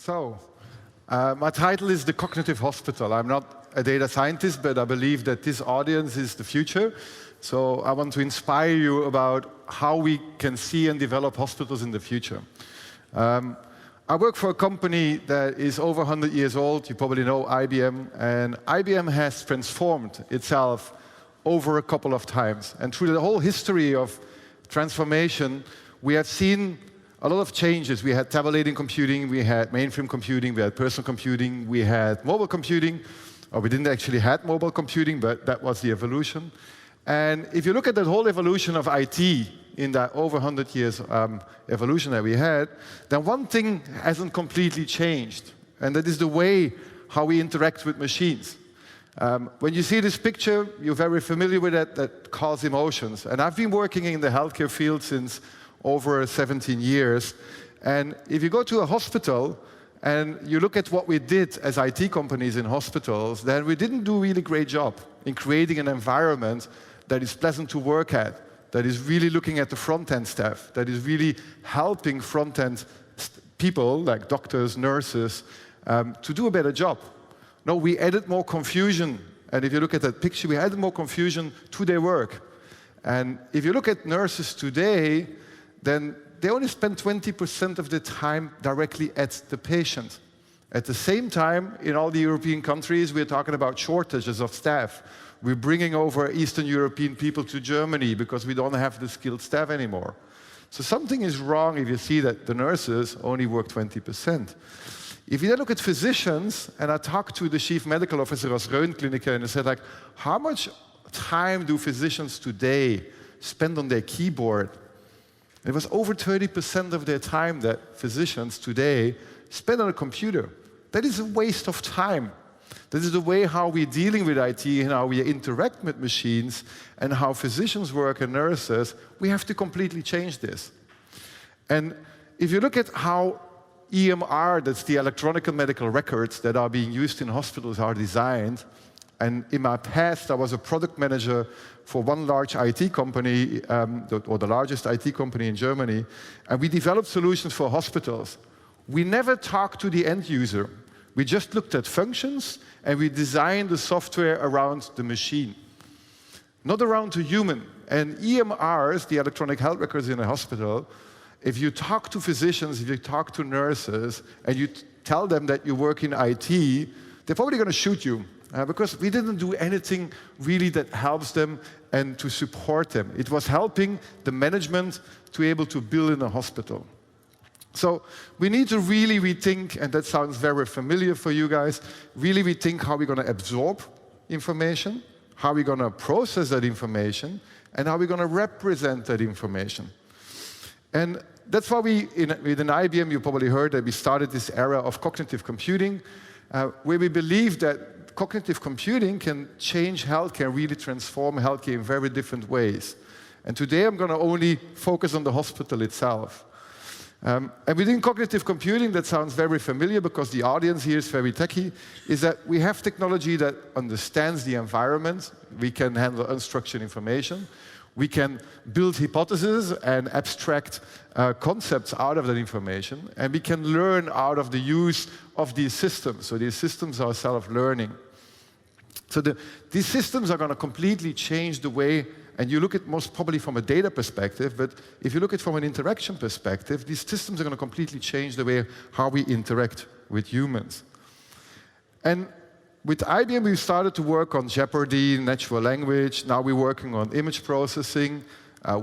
My title is The Cognitive Hospital. I'm not a data scientist, but I believe that this audience is the future. So I want to inspire you about how we can see and develop hospitals in the future. I work for a company that is over 100 years old. You probably know IBM. And IBM has transformed itself over a couple of times. And through the whole history of transformation, we have seen a lot of changes. We had tabulating computing, we had mainframe computing, we had personal computing, we had mobile computing. Or we didn't actually have mobile computing, but that was the evolution. And if you look at that whole evolution of IT in that over 100 years evolution that we had, then one thing hasn't completely changed. And that is the way how we interact with machines. When you see this picture, you're very familiar with it, that calls emotions. And I've been working in the healthcare field since over 17 years. And if you go to a hospital and you look at what we did as IT companies in hospitals, then we didn't do a really great job in creating an environment that is pleasant to work at, that is really looking at the front-end staff, that is really helping front-end people, like doctors, nurses, to do a better job. No, we added more confusion. And if you look at that picture, we added more confusion to their work. And if you look at nurses today, then they only spend 20% of the time directly at the patient. At the same time, in all the European countries, we're talking about shortages of staff. We're bringing over Eastern European people to Germany because we don't have the skilled staff anymore. So something is wrong if you see that the nurses only work 20%. If you then look at physicians, and I talked to the chief medical officer of Röntgenklinik, and I said, like, how much time do physicians today spend on their keyboard? It was over 30% of their time that physicians today spend on a computer. That is a waste of time. That is the way how we're dealing with IT and how we interact with machines and how physicians work and nurses. We have to completely change this. And if you look at how EMR, that's the electronic medical records that are being used in hospitals, are designed, and in my past I was a product manager for one large IT company, or the largest IT company in Germany, and we developed solutions for hospitals. We never talked to the end user. We just looked at functions, and we designed the software around the machine, not around the human. And EMRs, the electronic health records in a hospital, if you talk to physicians, if you talk to nurses, and you tell them that you work in IT, they're probably going to shoot you. Because we didn't do anything really that helps them and to support them. It was helping the management to be able to build in a hospital. So we need to really rethink, and that sounds very familiar for you guys, really rethink how we're going to absorb information, how we're going to process that information, and how we're going to represent that information. And that's why within IBM, you probably heard that we started this era of cognitive computing, where we believe that cognitive computing can change healthcare, really transform healthcare in very different ways. And today I'm going to only focus on the hospital itself. And within cognitive computing, that sounds very familiar because the audience here is very techy, is that we have technology that understands the environment. We can handle unstructured information. We can build hypotheses and abstract concepts out of that information. And we can learn out of the use of these systems. So these systems are self-learning. So these systems are going to completely change the way, and you look at most probably from a data perspective, but if you look at it from an interaction perspective, these systems are going to completely change the way how we interact with humans. And with IBM, we started to work on Jeopardy, natural language. Now we're working on image processing.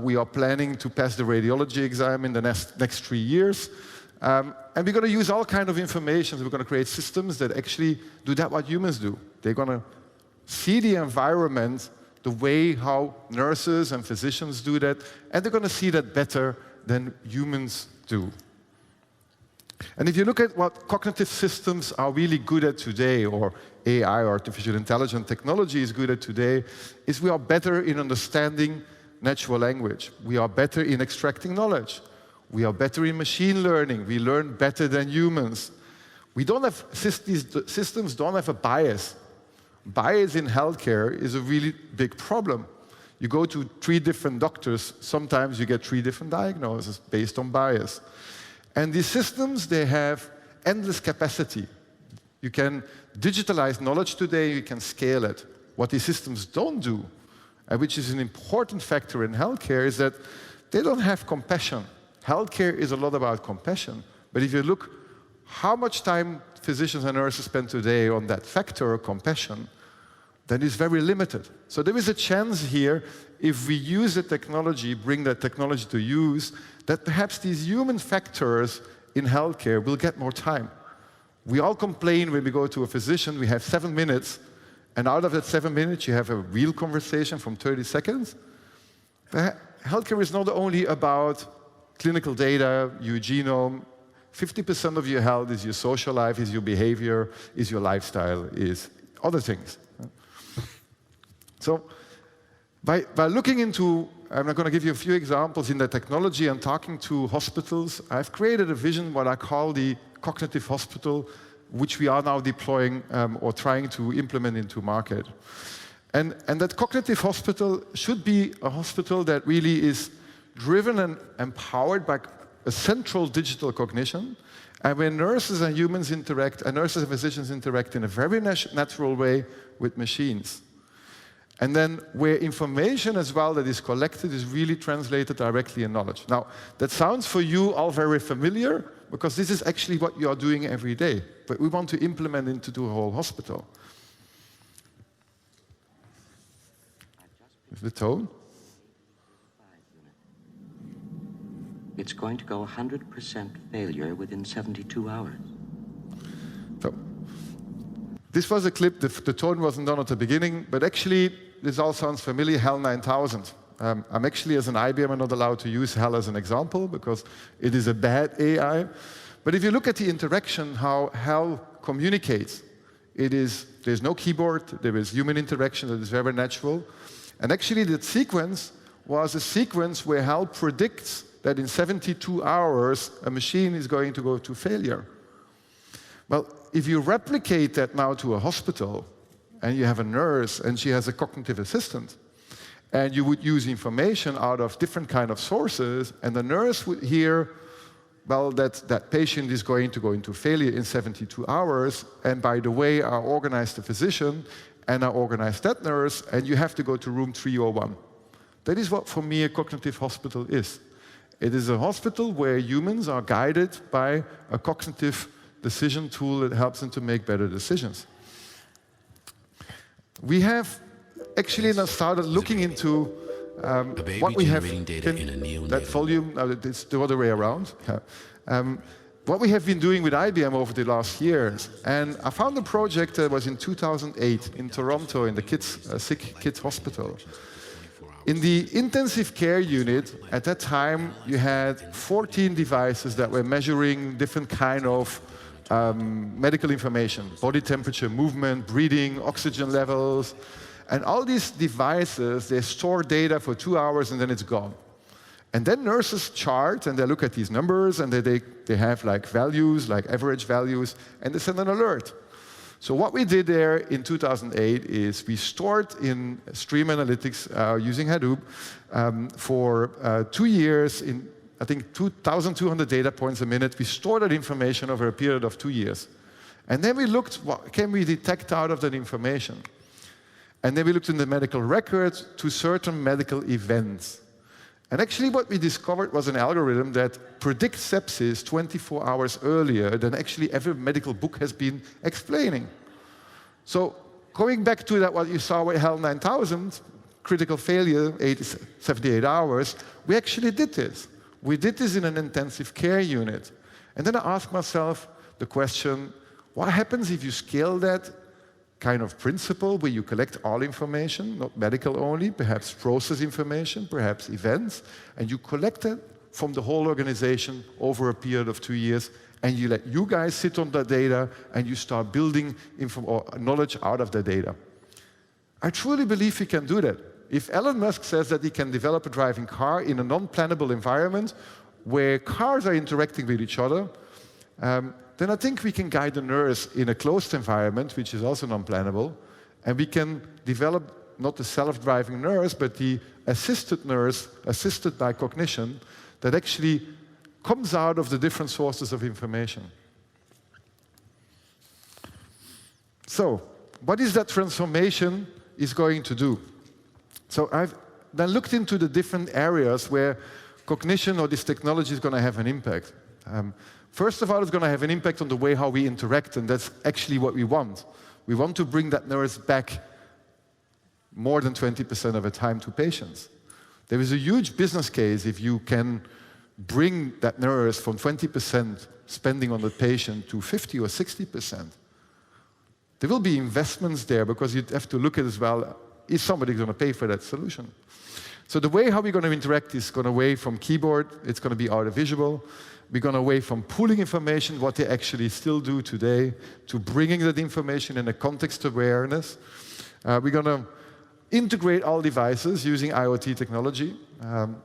We are planning to pass the radiology exam in the next 3 years. And we're going to use all kinds of information. We're going to create systems that actually do that what humans do. They're going to see the environment the way how nurses and physicians do that, and they're going to see that better than humans do. And if you look at what cognitive systems are really good at today, or AI, artificial intelligence technology is good at today, is we are better in understanding natural language. We are better in extracting knowledge. We are better in machine learning. We learn better than humans. We don't have, these systems don't have a bias. Bias in healthcare is a really big problem. You go to 3 different doctors, sometimes you get 3 different diagnoses based on bias. And these systems, they have endless capacity. You can digitalize knowledge today, you can scale it. What these systems don't do, which is an important factor in healthcare, is that they don't have compassion. Healthcare is a lot about compassion. But if you look how much time physicians and nurses spend today on that factor, compassion, then it's very limited. So there is a chance here, if we use the technology, bring that technology to use, that perhaps these human factors in healthcare will get more time. We all complain when we go to a physician, we have 7 minutes, and out of that 7 minutes, you have a real conversation from 30 seconds. But healthcare is not only about clinical data, your genome. 50% of your health is your social life, is your behavior, is your lifestyle, is other things. So by looking into, I'm going to give you a few examples in the technology and talking to hospitals, I've created a vision, what I call the cognitive hospital, which we are now deploying or trying to implement into market. And that cognitive hospital should be a hospital that really is driven and empowered by a central digital cognition, and where nurses and humans interact, and nurses and physicians interact in a very natural way with machines. And then where information as well that is collected is really translated directly in knowledge. Now, that sounds for you all very familiar, because this is actually what you are doing every day. But we want to implement it into the whole hospital. Is the tone? It's going to go 100% failure within 72 hours. So, this was a clip, the tone wasn't done at the beginning, but actually, this all sounds familiar, HAL 9000. I'm actually, as an IBM, not allowed to use HAL as an example, because it is a bad AI. But if you look at the interaction, how HAL communicates, there's no keyboard, there is human interaction that is very natural. And actually, that sequence was a sequence where HAL predicts that in 72 hours, a machine is going to go to failure. Well, if you replicate that now to a hospital, and you have a nurse, and she has a cognitive assistant, and you would use information out of different kind of sources, and the nurse would hear, well, that patient is going to go into failure in 72 hours, and by the way, I organized the physician, and I organized that nurse, and you have to go to room 301. That is what, for me, a cognitive hospital is. It is a hospital where humans are guided by a cognitive decision tool that helps them to make better decisions. We have actually now started looking into what we have in that volume. It's the other way around. What we have been doing with IBM over the last years, and I found a project that was in 2008 in Toronto in the sick kids hospital. In the intensive care unit, at that time, you had 14 devices that were measuring different kind of medical information, body temperature, movement, breathing, oxygen levels. And all these devices, they store data for 2 hours and then it's gone. And then nurses chart and they look at these numbers and they have like values, like average values, and they send an alert. So what we did there in 2008 is we stored in Stream Analytics using Hadoop for 2 years in, I think, 2,200 data points a minute. We stored that information over a period of 2 years. And then we looked, what can we detect out of that information? And then we looked in the medical records to certain medical events. And actually what we discovered was an algorithm that predicts sepsis 24 hours earlier than actually every medical book has been explaining. So going back to that, what you saw with HAL 9000, critical failure, 78 hours, we actually did this. We did this in an intensive care unit. And then I asked myself the question, what happens if you scale that kind of principle where you collect all information, not medical only, perhaps process information, perhaps events, and you collect it from the whole organization over a period of 2 years, and you let you guys sit on that data, and you start building knowledge out of the data. I truly believe we can do that. If Elon Musk says that he can develop a driving car in a non-plannable environment where cars are interacting with each other, then I think we can guide the nurse in a closed environment, which is also non-plannable, and we can develop not the self-driving nurse, but the assisted nurse, assisted by cognition, that actually comes out of the different sources of information. So, what is that transformation is going to do? So I've then looked into the different areas where cognition or this technology is going to have an impact. First of all, it's going to have an impact on the way how we interact, and that's actually what we want. We want to bring that nurse back more than 20% of the time to patients. There is a huge business case if you can bring that nurse from 20% spending on the patient to 50 or 60%. There will be investments there because you'd have to look at as well, is somebody going to pay for that solution? So the way how we're going to interact is going away from keyboard, it's going to be audiovisual. We're going away from pooling information, what they actually still do today, to bringing that information in a context awareness. We're going to integrate all devices using IoT technology. And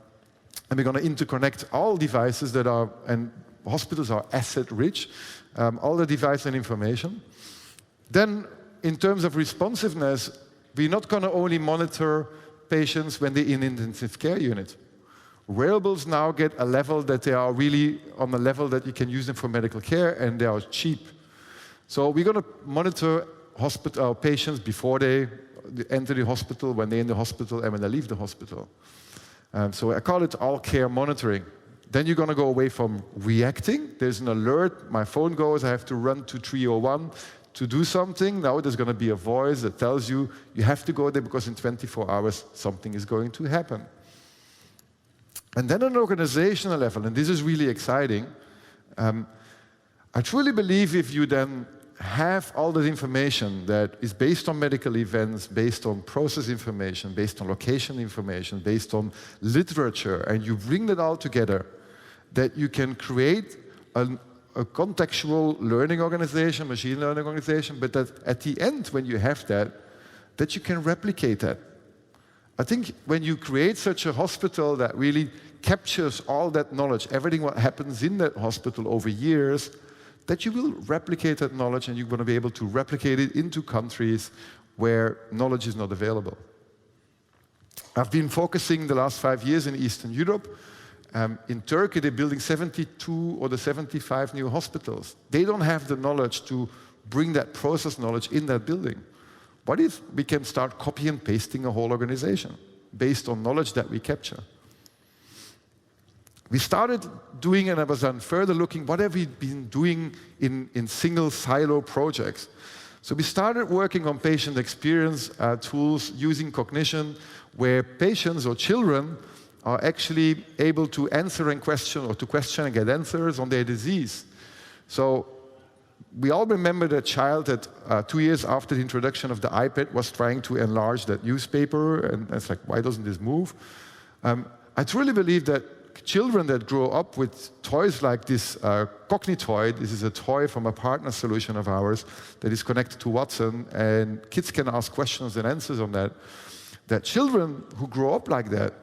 we're going to interconnect all devices that are, and hospitals are asset-rich, all the device and information. Then, in terms of responsiveness, we're not going to only monitor patients when they're in intensive care unit. Wearables now get a level that they are really on a level that you can use them for medical care, and they are cheap. So we're going to monitor patients before they enter the hospital, when they're in the hospital, and when they leave the hospital. So I call it all-care monitoring. Then you're going to go away from reacting. There's an alert, my phone goes, I have to run to 301 to do something. Now there's going to be a voice that tells you, you have to go there because in 24 hours something is going to happen. And then on an organizational level, and this is really exciting, I truly believe if you then have all that information that is based on medical events, based on process information, based on location information, based on literature, and you bring that all together, that you can create a contextual learning organization, machine learning organization, but that at the end, when you have that, that you can replicate that. I think when you create such a hospital that really captures all that knowledge, everything what happens in that hospital over years, that you will replicate that knowledge and you're going to be able to replicate it into countries where knowledge is not available. I've been focusing the last 5 years in Eastern Europe. In Turkey, they're building 72 or 75 new hospitals. They don't have the knowledge to bring that process knowledge in that building. What if we can start copy and pasting a whole organization based on knowledge that we capture? We started doing, and I was then further looking, what have we been doing in single silo projects? So we started working on patient experience tools using cognition, where patients or children are actually able to answer and question, or to question and get answers on their disease. So we all remember that child that 2 years after the introduction of the iPad was trying to enlarge that newspaper, and it's like, why doesn't this move? I truly believe that children that grow up with toys like this Cognitoid, this is a toy from a partner solution of ours that is connected to Watson, and kids can ask questions and answers on that. That children who grow up like that,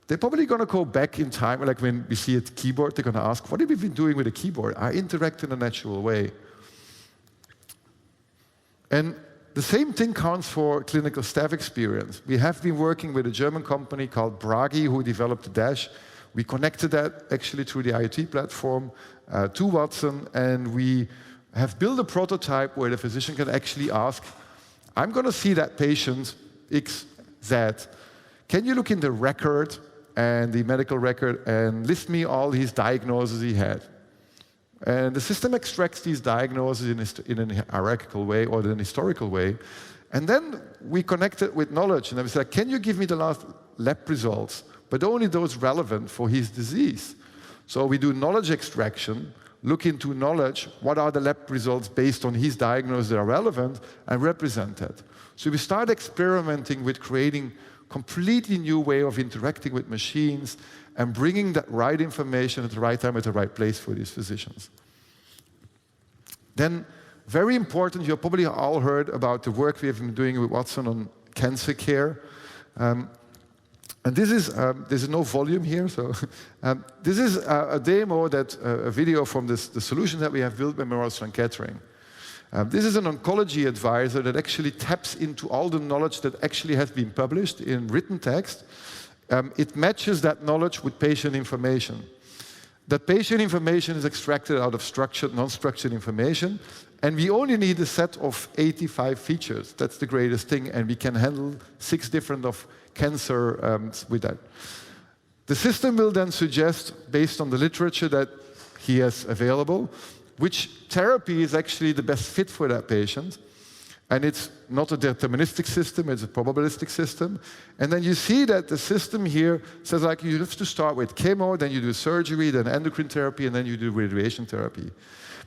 they're probably going to go back in time, like when we see a keyboard, they're going to ask, what have we been doing with a keyboard? I interact in a natural way. And the same thing counts for clinical staff experience. We have been working with a German company called Bragi, who developed the DACH. We connected that actually through the IoT platform to Watson, and we have built a prototype where the physician can actually ask, I'm going to see that patient X, Z. Can you look in the record and the medical record and list me all his diagnoses he had? And the system extracts these diagnoses in a hierarchical way or in a historical way. And then we connect it with knowledge. And I was like, can you give me the last lab results, but only those relevant for his disease? So we do knowledge extraction, look into knowledge, what are the lab results based on his diagnosis that are relevant, and represent that. So we start experimenting with creating completely new way of interacting with machines and bringing that right information at the right time at the right place for these physicians. Then, very important, you probably all heard about the work we have been doing with Watson on cancer care. And this is, there's no volume here, so this is a demo, a video from the solution that we have built by Memorial Kettering. This is an oncology advisor that actually taps into all the knowledge that actually has been published in written text. It matches that knowledge with patient information. That patient information is extracted out of structured, non-structured information, and we only need a set of 85 features. That's the greatest thing, and we can handle 6 different of cancer with that. The system will then suggest, based on the literature that he has available, which therapy is actually the best fit for that patient. And it's not a deterministic system, it's a probabilistic system. And then you see that the system here says, like, you have to start with chemo, then you do surgery, then endocrine therapy, and then you do radiation therapy.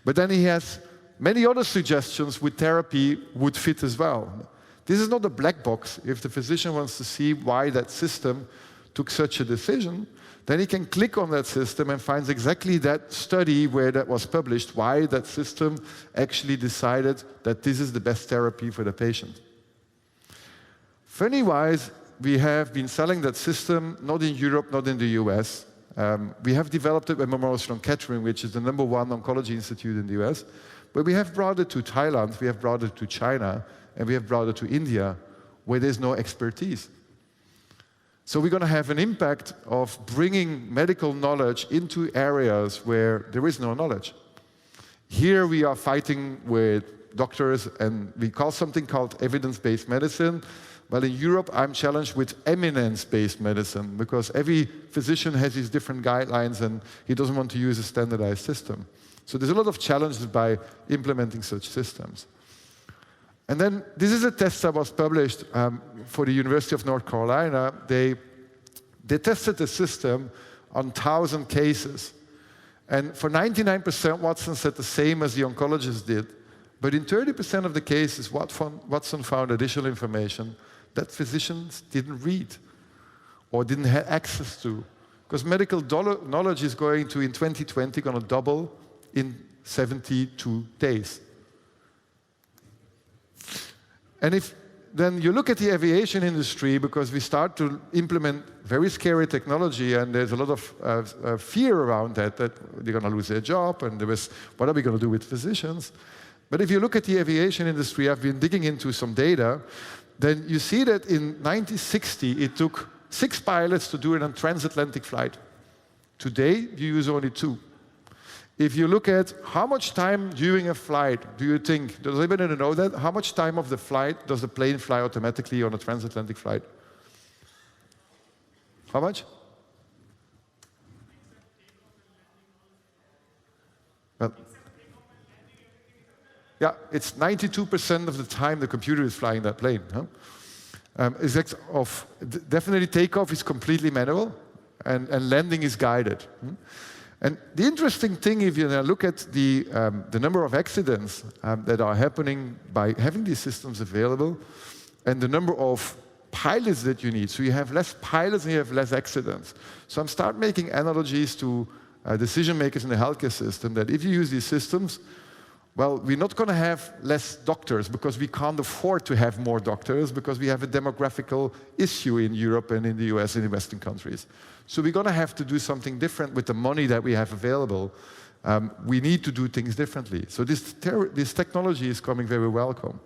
But then he has many other suggestions with therapy would fit as well. This is not a black box. If the physician wants to see why that system took such a decision, then he can click on that system and finds exactly that study where that was published, why that system actually decided that this is the best therapy for the patient. Funny-wise, we have been selling that system not in Europe, not in the US. We have developed it with Memorial Sloan Kettering, which is the #1 oncology institute in the US. But we have brought it to Thailand, we have brought it to China, and we have brought it to India, where there's no expertise. So we're going to have an impact of bringing medical knowledge into areas where there is no knowledge. Here we are fighting with doctors, and we call something called evidence-based medicine. Well, in Europe, I'm challenged with eminence-based medicine, because every physician has his different guidelines, and he doesn't want to use a standardized system. So there's a lot of challenges by implementing such systems. And then this is a test that was published for the University of North Carolina. They tested the system on 1,000 cases. And for 99%, Watson said the same as the oncologist did. But in 30% of the cases, Watson found additional information that physicians didn't read or didn't have access to. Because medical knowledge is going to, in 2020, going to double in 72 days. And if then you look at the aviation industry, because we start to implement very scary technology, and there's a lot of fear around that they're going to lose their job, and what are we going to do with physicians? But if you look at the aviation industry, I've been digging into some data, then you see that in 1960, it took 6 pilots to do a transatlantic flight. Today, you use only 2. If you look at how much time during a flight do you think, does anybody know that? How much time of the flight does the plane fly automatically on a transatlantic flight? How much? Well, yeah, it's 92% of the time the computer is flying that plane. Huh? Definitely takeoff is completely manual, and landing is guided. And the interesting thing, if you look at the number of accidents that are happening by having these systems available, and the number of pilots that you need. So you have less pilots and you have less accidents. So I'm start making analogies to decision makers in the healthcare system, that if you use these systems, well, we're not going to have less doctors, because we can't afford to have more doctors, because we have a demographical issue in Europe and in the US and in Western countries. So we're going to have to do something different with the money that we have available. We need to do things differently. So this technology is coming very welcome.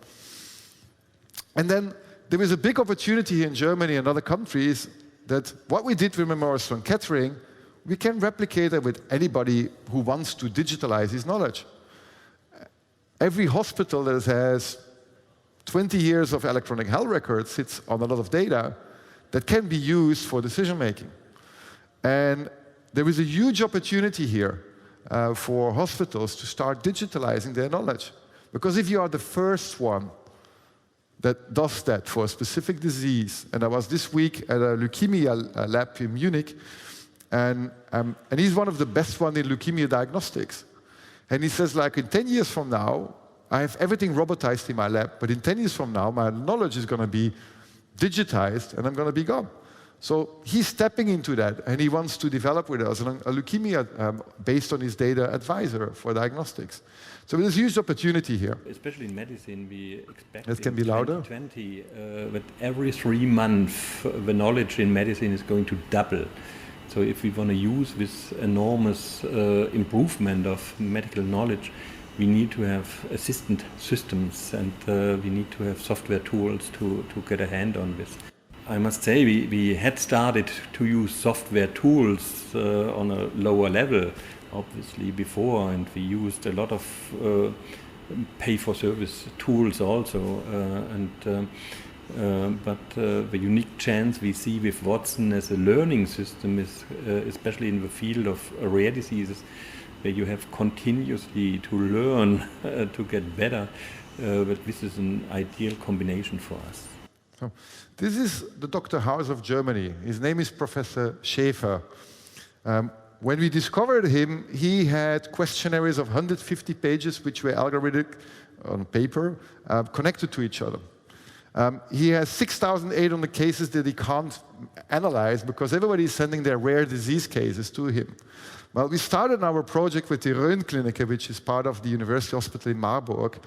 And then there is a big opportunity here in Germany and other countries that what we did with Memorial Sloan Kettering, we can replicate it with anybody who wants to digitalize his knowledge. Every hospital that has 20 years of electronic health records sits on a lot of data that can be used for decision making. And there is a huge opportunity here for hospitals to start digitalizing their knowledge. Because if you are the first one that does that for a specific disease, and I was this week at a leukemia lab in Munich, and he's one of the best ones in leukemia diagnostics. And he says, like, in 10 years from now, I have everything robotized in my lab, but in 10 years from now, my knowledge is going to be digitized, and I'm going to be gone. So he's stepping into that, and he wants to develop with us a leukemia based on his data advisor for diagnostics. So there's a huge opportunity here. Especially in medicine, we expect that can be louder. 2020 that every 3 months the knowledge in medicine is going to double. So if we want to use this enormous improvement of medical knowledge, we need to have assistant systems, and we need to have software tools to get a hand on this. I must say we had started to use software tools on a lower level, obviously, before, and we used a lot of pay-for-service tools also. But the unique chance we see with Watson as a learning system is, especially in the field of rare diseases, where you have continuously to learn to get better. But this is an ideal combination for us. So, this is the Dr. House of Germany. His name is Professor Schäfer. When we discovered him, he had questionnaires of 150 pages, which were algorithmic on paper, connected to each other. He has 6,800 cases that he can't analyze because everybody is sending their rare disease cases to him. Well, we started our project with the Rhön Clinic, which is part of the University Hospital in Marburg.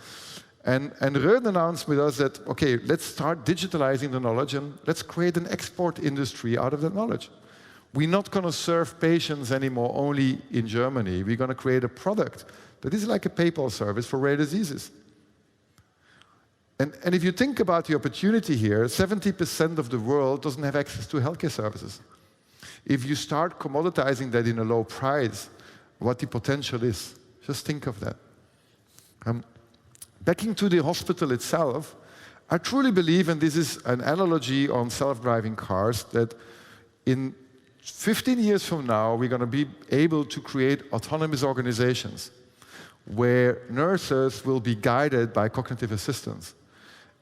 And Rhön announced with us that, okay, let's start digitalizing the knowledge and let's create an export industry out of that knowledge. We're not going to serve patients anymore only in Germany. We're going to create a product that is like a PayPal service for rare diseases. And if you think about the opportunity here, 70% of the world doesn't have access to healthcare services. If you start commoditizing that in a low price, what the potential is, just think of that. Back into the hospital itself, I truly believe, and this is an analogy on self-driving cars, that in 15 years from now, we're going to be able to create autonomous organizations where nurses will be guided by cognitive assistants.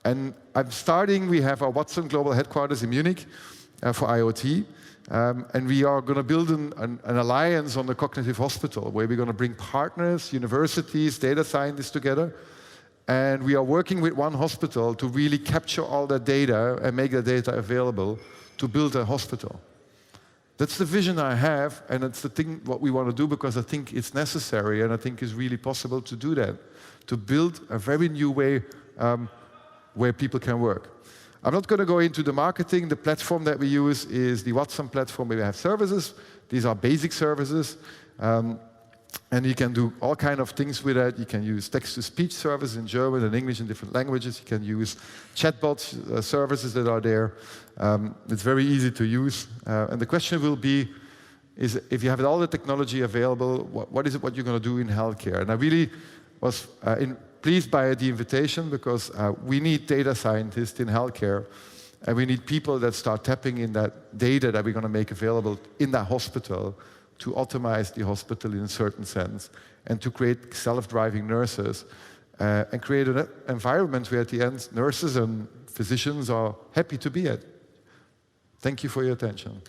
And we have our Watson Global Headquarters in Munich for IoT, and we are going to build an alliance on the cognitive hospital where we're going to bring partners, universities, data scientists together. And we are working with one hospital to really capture all that data and make that data available to build a hospital. That's the vision I have, and it's the thing what we want to do because I think it's necessary and I think it's really possible to do that, to build a very new way where people can work. I'm not going to go into the marketing. The platform that we use is the Watson platform where we have services. These are basic services. And you can do all kinds of things with that. You can use text-to-speech services in German and English in different languages. You can use chatbot services that are there. It's very easy to use. And the question will be, is if you have all the technology available, what is it what you're going to do in healthcare? And I really was pleased by the invitation because we need data scientists in healthcare. And we need people that start tapping in that data that we're going to make available in that hospital to optimize the hospital in a certain sense, and to create self-driving nurses, and create an environment where at the end nurses and physicians are happy to be at. Thank you for your attention.